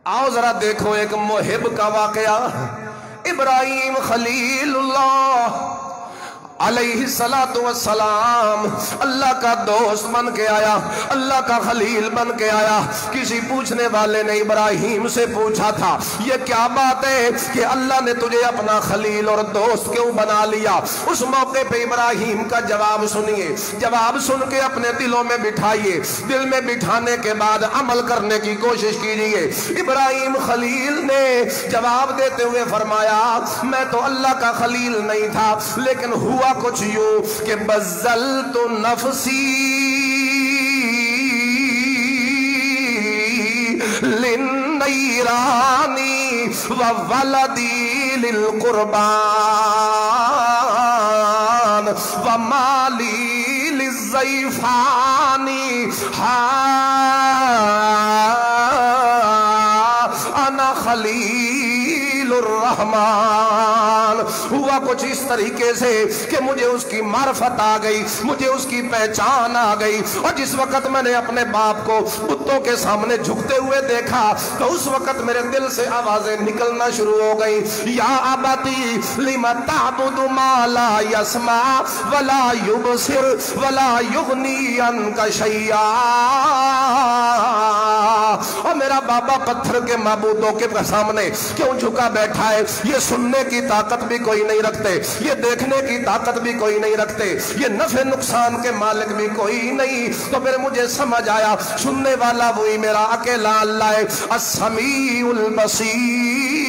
آؤ ذرا دیکھو ایک محب کا واقعہ. ابراہیم خلیل اللہ علیہ السلام اللہ کا دوست بن کے آیا، اللہ کا خلیل بن کے آیا. کسی پوچھنے والے نے ابراہیم سے پوچھا تھا یہ کیا بات ہے کہ اللہ نے تجھے اپنا خلیل اور دوست کیوں بنا لیا؟ اس موقع پہ ابراہیم کا جواب سنیے، جواب سن کے اپنے دلوں میں بٹھائیے، دل میں بٹھانے کے بعد عمل کرنے کی کوشش کیجئے. ابراہیم خلیل نے جواب دیتے ہوئے فرمایا میں تو اللہ کا خلیل نہیں تھا، لیکن ہوا کچھ یوں کہ بذلت نفسی للنیرانی وولدی للقربان ومالی للضیفانی انا خلیل الرحمن. ہوا کچھ اس طریقے سے کہ مجھے اس کی معرفت آ گئی، مجھے اس کی پہچان آ گئی، اور جس وقت میں نے اپنے باپ کو بتوں کے سامنے جھکتے ہوئے دیکھا تو اس وقت میرے دل سے آوازیں نکلنا شروع ہو گئی. یا ابتی لم تعبد ما لا يسمع ولا يبصر ولا يغني عنك شيئا. اور میرا بابا پتھر کے معبودوں کے سامنے کیوں جھکا بیٹھا ہے؟ یہ سننے کی طاقت بھی کوئی نہیں رکھتے، یہ دیکھنے کی طاقت بھی کوئی نہیں رکھتے، یہ نفع نقصان کے مالک بھی کوئی نہیں. تو پھر مجھے سمجھ آیا سننے والا وہی میرا اکیلا اللہ ہے، السمیع البصیر.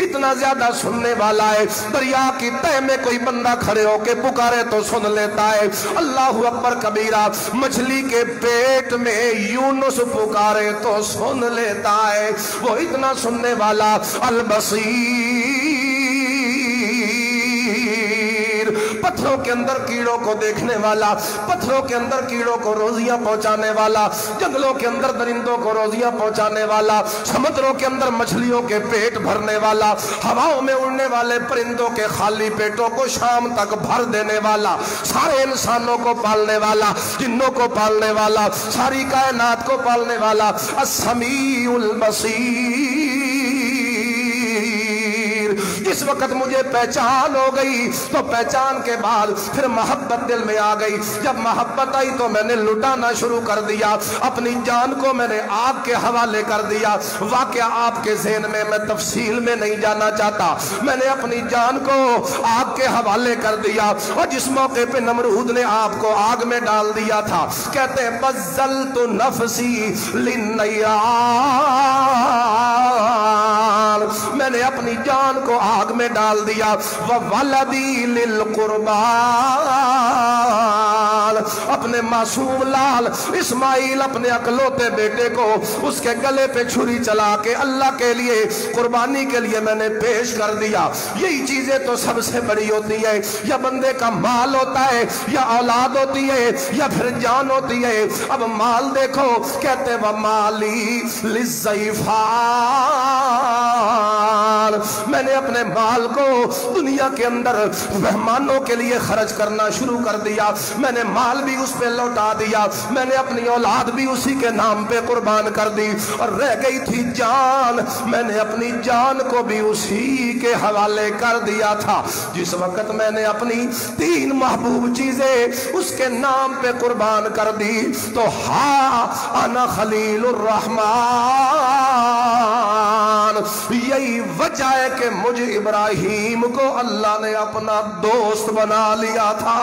اتنا زیادہ سننے والا ہے، دریا کی تہ میں کوئی بندہ کھڑے ہو کے پکارے تو سن لیتا ہے. اللہ اکبر کبیرہ، مچھلی کے پیٹ میں یونس پکارے تو سن لیتا ہے. وہ اتنا سننے والا البصیر، پتھروں کے اندر کیڑوں کو دیکھنے والا، پتھروں کے اندر کیڑوں کو روزیاں پہنچانے والا، جنگلوں کے اندر درندوں کو روزیاں پہنچانے والا، سمندروں کے اندر مچھلیوں کے پیٹ بھرنے والا، ہواؤں میں اڑنے والے پرندوں کے خالی پیٹوں کو شام تک بھر دینے والا، سارے انسانوں کو پالنے والا، جنوں کو پالنے والا، ساری کائنات کو پالنے والا، السمیع البصیر. جس وقت مجھے پہچان ہو گئی تو پہچان کے بعد پھر محبت دل میں آ گئی. جب محبت آئی تو میں نے لٹانا شروع کر دیا، اپنی جان کو میں نے آپ کے حوالے کر دیا. واقعہ آپ کے ذہن میں میں تفصیل میں نہیں جانا چاہتا، میں نے اپنی جان کو آپ کے حوالے کر دیا. اور جس موقع پہ نمرود نے آپ کو آگ میں ڈال دیا تھا، کہتے ہیں بذلت نفسی للنیران، میں نے اپنی جان کو آگ میں ڈال دیا. وولدی للقربان، اپنے معصوم لال اسماعیل اپنے اکلوتے بیٹے کو اس کے گلے پہ چھری چلا کے اللہ کے لیے قربانی کے لیے میں نے پیش کر دیا. یہی چیزیں تو سب سے بڑی ہوتی ہے، یا بندے کا مال ہوتا ہے، یا اولاد ہوتی ہے، یا پھر جان ہوتی ہے. اب مال دیکھو، کہتے ومالی للضیفان، میں نے اپنے مال کو دنیا کے اندر مہمانوں کے لیے خرچ کرنا شروع کر دیا. میں نے مال بھی اس پہ لوٹا دیا، میں نے اپنی اولاد بھی اسی کے نام پہ قربان کر دی، اور رہ گئی تھی جان، میں نے اپنی جان کو بھی اسی کے حوالے کر دیا تھا. جس وقت میں نے اپنی 3 محبوب چیزیں اس کے نام پہ قربان کر دی تو ہاں انا خلیل الرحمن. یہی وجہ ہے کہ مجھے ابراہیم کو اللہ نے اپنا دوست بنا لیا تھا.